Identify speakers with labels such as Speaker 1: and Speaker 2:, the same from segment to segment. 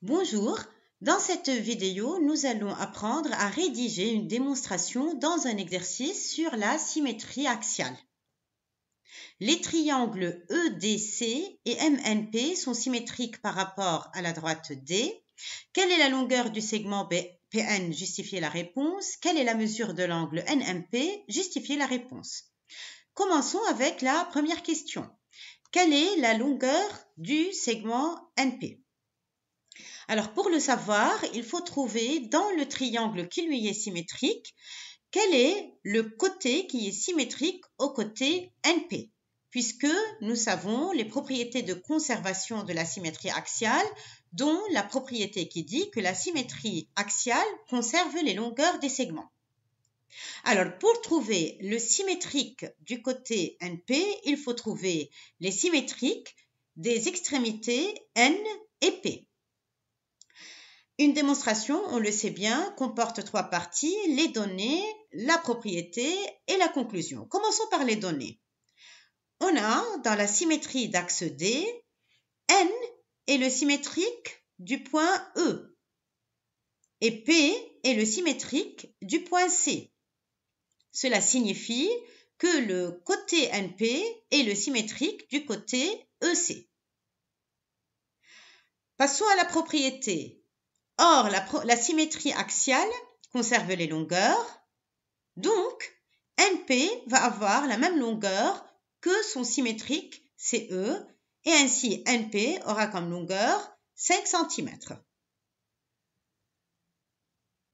Speaker 1: Bonjour, dans cette vidéo, nous allons apprendre à rédiger une démonstration dans un exercice sur la symétrie axiale. Les triangles EDC et MNP sont symétriques par rapport à la droite D. Quelle est la longueur du segment PN? Justifiez la réponse. Quelle est la mesure de l'angle NMP? Justifiez la réponse. Commençons avec la première question. Quelle est la longueur du segment NP? Alors, pour le savoir, il faut trouver dans le triangle qui lui est symétrique, quel est le côté qui est symétrique au côté NP, puisque nous savons les propriétés de conservation de la symétrie axiale, dont la propriété qui dit que la symétrie axiale conserve les longueurs des segments. Alors, pour trouver le symétrique du côté NP, il faut trouver les symétriques des extrémités N et P. Une démonstration, on le sait bien, comporte trois parties, les données, la propriété et la conclusion. Commençons par les données. On a, dans la symétrie d'axe D, N est le symétrique du point E et P est le symétrique du point C. Cela signifie que le côté NP est le symétrique du côté EC. Passons à la propriété. Or, la symétrie axiale conserve les longueurs, donc NP va avoir la même longueur que son symétrique CE, et ainsi NP aura comme longueur 5 cm.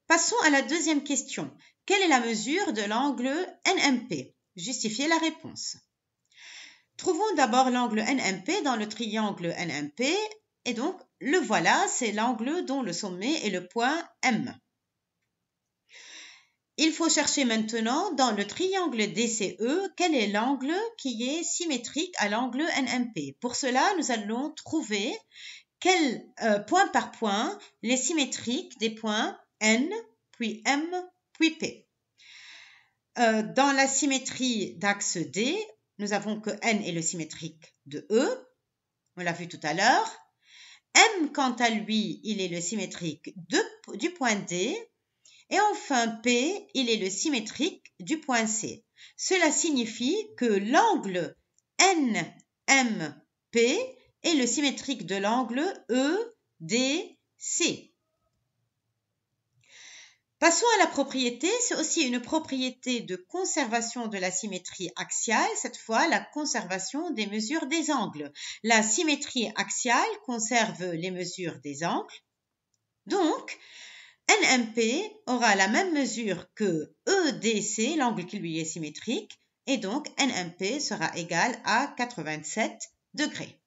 Speaker 1: Passons à la deuxième question. Quelle est la mesure de l'angle NMP? Justifiez la réponse. Trouvons d'abord l'angle NMP dans le triangle NMP, et donc le voilà, c'est l'angle dont le sommet est le point M. Il faut chercher maintenant dans le triangle DCE quel est l'angle qui est symétrique à l'angle NMP. Pour cela, nous allons trouver point par point les symétriques des points N, puis M, puis P. Dans la symétrie d'axe D, nous avons que N est le symétrique de E, on l'a vu tout à l'heure. M, quant à lui, il est le symétrique du point D. Et enfin, P, il est le symétrique du point C. Cela signifie que l'angle NMP est le symétrique de l'angle EDC. Passons à la propriété. C'est aussi une propriété de conservation de la symétrie axiale, cette fois la conservation des mesures des angles. La symétrie axiale conserve les mesures des angles. Donc, NMP aura la même mesure que EDC, l'angle qui lui est symétrique, et donc NMP sera égal à 87 degrés.